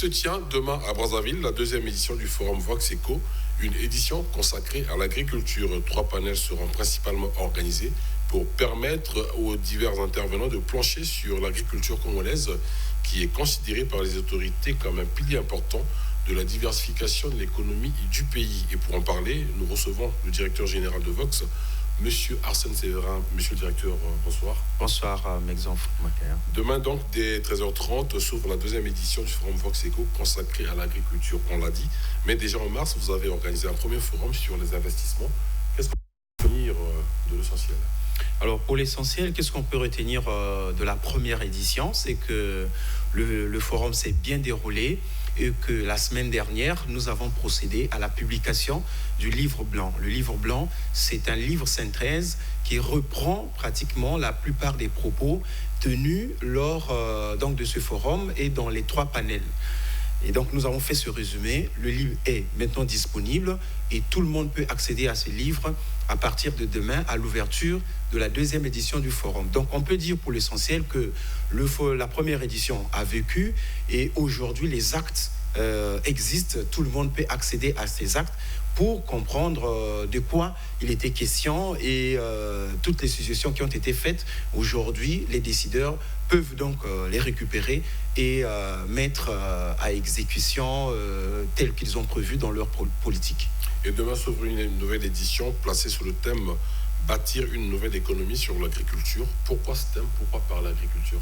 se tient demain à Brazzaville, la deuxième édition du Forum Vox Eco, une édition consacrée à l'agriculture. 3 panels seront principalement organisés pour permettre aux divers intervenants de plancher sur l'agriculture congolaise, qui est considérée par les autorités comme un pilier important de la diversification de l'économie du pays. Et pour en parler, nous recevons le directeur général de Vox, Monsieur Arsène Séverin. Monsieur le directeur, bonsoir. Bonsoir, Mexan Foukmaker. Demain, donc, dès 13h30, s'ouvre la deuxième édition du Forum Vox Eco consacré à l'agriculture, on l'a dit. Mais déjà en mars, vous avez organisé un premier forum sur les investissements. Qu'est-ce qu'on peut retenir de l'essentiel ? Alors, pour l'essentiel, qu'est-ce qu'on peut retenir de la première édition ? C'est que le forum s'est bien déroulé et que la semaine dernière, nous avons procédé à la publication du livre blanc. Le livre blanc, c'est un livre synthèse qui reprend pratiquement la plupart des propos tenus lors donc de ce forum et dans les 3 panels. Et donc, nous avons fait ce résumé. Le livre est maintenant disponible et tout le monde peut accéder à ce livre à partir de demain à l'ouverture de la deuxième édition du forum. Donc, on peut dire pour l'essentiel que la première édition a vécu et aujourd'hui, les actes existent. Tout le monde peut accéder à ces actes pour comprendre de quoi il était question et toutes les suggestions qui ont été faites. Aujourd'hui, les décideurs peuvent donc les récupérer et mettre à exécution tel qu'ils ont prévu dans leur politique. Et demain s'ouvre une nouvelle édition placée sur le thème « Bâtir une nouvelle économie sur l'agriculture ». Pourquoi ce thème ? Pourquoi parler l'agriculture ?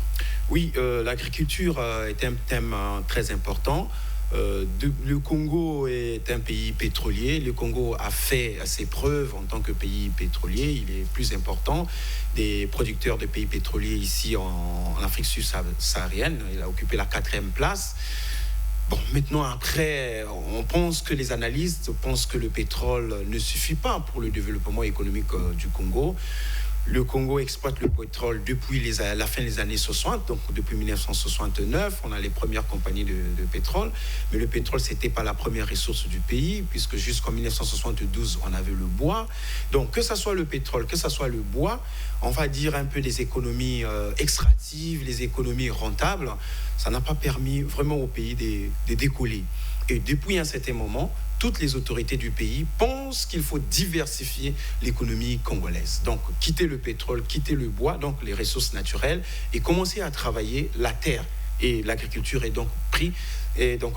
Oui, l'agriculture est un thème très important. Le Congo est un pays pétrolier. Le Congo a fait ses preuves en tant que pays pétrolier. Il est plus important des producteurs de pays pétroliers ici en Afrique subsaharienne. Il a occupé la 4e place. Bon, maintenant, après, on pense que les analystes pensent que le pétrole ne suffit pas pour le développement économique du Congo. Le Congo exploite le pétrole depuis la fin des années 60, donc depuis 1969, on a les premières compagnies de pétrole. Mais le pétrole, ce n'était pas la première ressource du pays, puisque jusqu'en 1972, on avait le bois. Donc, que ce soit le pétrole, que ce soit le bois, on va dire un peu des économies extractives, les économies rentables, ça n'a pas permis vraiment au pays de décoller. Et depuis un certain moment, toutes les autorités du pays pensent qu'il faut diversifier l'économie congolaise. Donc, quitter le pétrole, quitter le bois, donc les ressources naturelles, et commencer à travailler la terre. Et l'agriculture est donc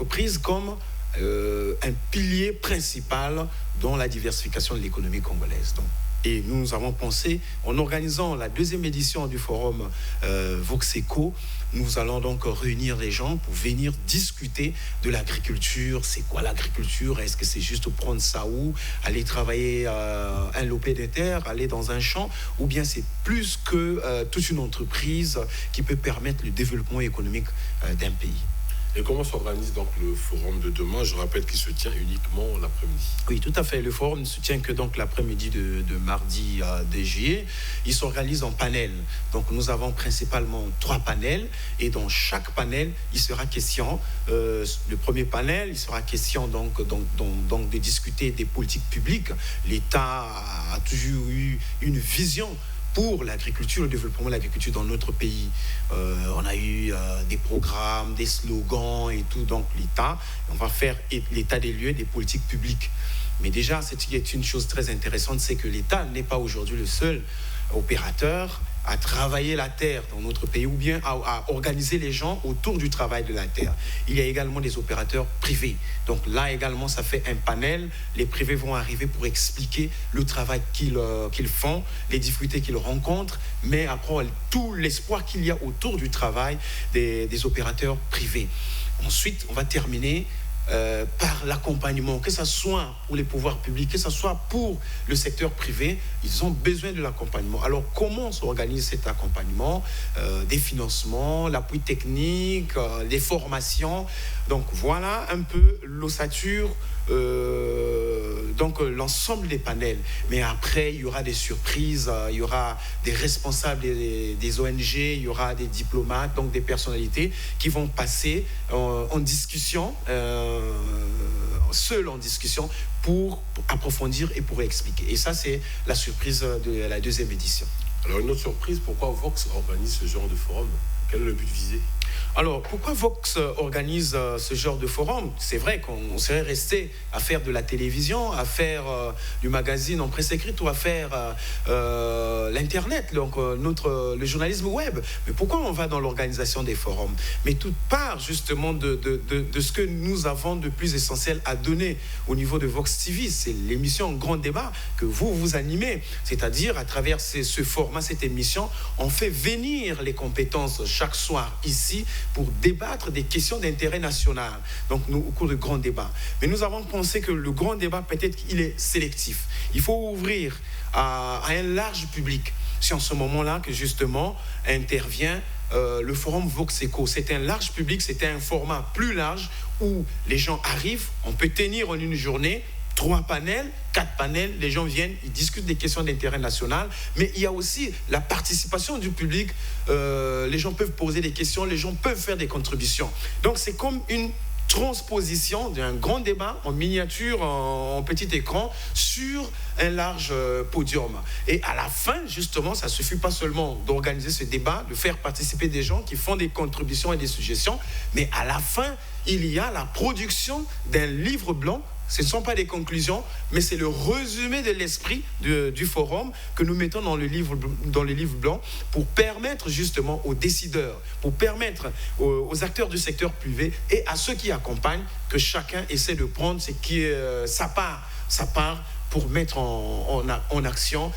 prise comme un pilier principal dans la diversification de l'économie congolaise. Donc, et nous avons pensé, en organisant la deuxième édition du forum Vox Eco, nous allons donc réunir les gens pour venir discuter de l'agriculture. C'est quoi l'agriculture ? Est-ce que c'est juste prendre ça où ? Aller travailler un lopin de terre, aller dans un champ ? Ou bien c'est plus que toute une entreprise qui peut permettre le développement économique d'un pays ? Et comment s'organise donc le forum de demain ? Je rappelle qu'il se tient uniquement l'après-midi. Oui, tout à fait. Le forum ne se tient que donc l'après-midi de mardi 2 juillet. Il s'organise en panel. Donc nous avons principalement 3 panels et dans chaque panel, il sera question, le premier panel, il sera question donc de discuter des politiques publiques. L'État a toujours eu une vision pour l'agriculture, le développement de l'agriculture dans notre pays. On a eu des programmes, des slogans et tout, donc l'État, on va faire l'état des lieux des politiques publiques. Mais déjà, ce qui est une chose très intéressante, c'est que l'État n'est pas aujourd'hui le seul opérateur à travailler la terre dans notre pays ou bien à organiser les gens autour du travail de la terre. Il y a également des opérateurs privés. Donc là également, ça fait un panel. Les privés vont arriver pour expliquer le travail qu'ils font, les difficultés qu'ils rencontrent, mais après tout l'espoir qu'il y a autour du travail des opérateurs privés. Ensuite, on va terminer par l'accompagnement, que ce soit pour les pouvoirs publics, que ce soit pour le secteur privé, ils ont besoin de l'accompagnement. Alors, comment s'organise cet accompagnement ? Des financements, l'appui technique, des formations. Donc, voilà un peu l'ossature, donc l'ensemble des panels. Mais après, il y aura des surprises, il y aura des responsables des ONG, il y aura des diplomates, donc des personnalités qui vont passer en discussion, seuls en discussion, pour approfondir et pour expliquer. Et ça, c'est la surprise de la deuxième édition. Alors, une autre surprise, pourquoi Vox organise ce genre de forum ? Quel est le but visé ? Alors, pourquoi Vox organise ce genre de forum? C'est vrai qu'on serait resté à faire de la télévision, à faire du magazine en presse écrite ou à faire l'Internet, donc le journalisme web. Mais pourquoi on va dans l'organisation des forums? Mais tout part justement de ce que nous avons de plus essentiel à donner au niveau de Vox TV. C'est l'émission Grand Débat que vous animez. C'est-à-dire, à travers ce format, cette émission, on fait venir les compétences chaque soir ici pour débattre des questions d'intérêt national, donc nous, au cours de grands débats. Mais nous avons pensé que le grand débat, peut-être qu'il est sélectif. Il faut ouvrir à un large public. C'est en ce moment-là que justement intervient le forum Voxeco. C'est un large public, c'est un format plus large où les gens arrivent, on peut tenir en une journée 3 panels, 4 panels, les gens viennent, ils discutent des questions d'intérêt national, mais il y a aussi la participation du public, les gens peuvent poser des questions, les gens peuvent faire des contributions. Donc c'est comme une transposition d'un grand débat en miniature, en petit écran, sur un large podium. Et à la fin, justement, ça ne suffit pas seulement d'organiser ce débat, de faire participer des gens qui font des contributions et des suggestions, mais à la fin, il y a la production d'un livre blanc. Ce ne sont pas des conclusions, mais c'est le résumé de l'esprit du forum que nous mettons dans le livre blanc pour permettre justement aux décideurs, pour permettre aux acteurs du secteur privé et à ceux qui accompagnent que chacun essaie de prendre sa part pour mettre en action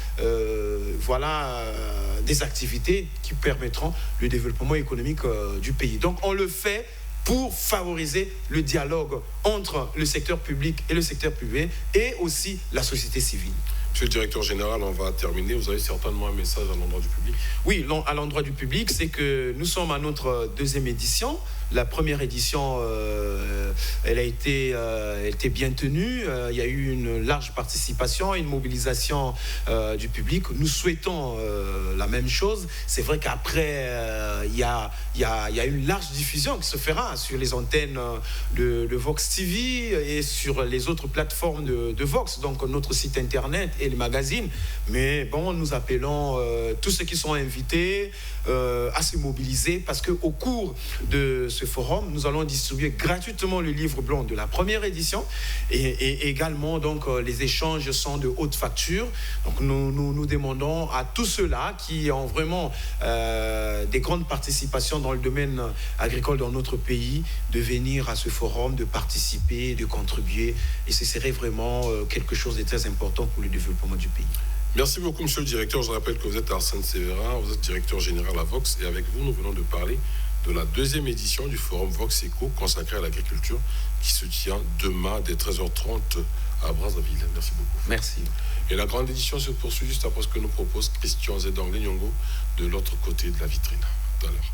des activités qui permettront le développement économique du pays. Donc on le fait pour favoriser le dialogue entre le secteur public et le secteur privé et aussi la société civile. Monsieur le directeur général, on va terminer. Vous avez certainement un message à l'endroit du public? Oui, à l'endroit du public, c'est que nous sommes à notre 2e édition. La première édition, elle était bien tenue. Il y a eu une large participation, une mobilisation du public. Nous souhaitons la même chose. C'est vrai qu'après, il y a une large diffusion qui se fera sur les antennes de Vox TV et sur les autres plateformes de Vox, donc notre site internet et les magazines. Mais bon, nous appelons tous ceux qui sont invités à se mobiliser parce qu'au cours de ce forum, nous allons distribuer gratuitement le livre blanc de la première édition et également donc les échanges sont de haute facture. Donc nous demandons à tous ceux-là qui ont vraiment des grandes participations dans le domaine agricole dans notre pays de venir à ce forum, de participer, de contribuer et ce serait vraiment quelque chose de très important pour le développement du pays. Merci beaucoup, monsieur le directeur. Je rappelle que vous êtes Arsène Sévérin, vous êtes directeur général à Vox et avec vous, nous venons de parler de la 2e édition du forum Voxeco consacré à l'agriculture qui se tient demain dès 13h30 à Brazzaville. Merci beaucoup. Merci. Et la grande édition se poursuit juste après ce que nous propose Christian Zedong Nyongo de l'autre côté de la vitrine. Tout à l'heure.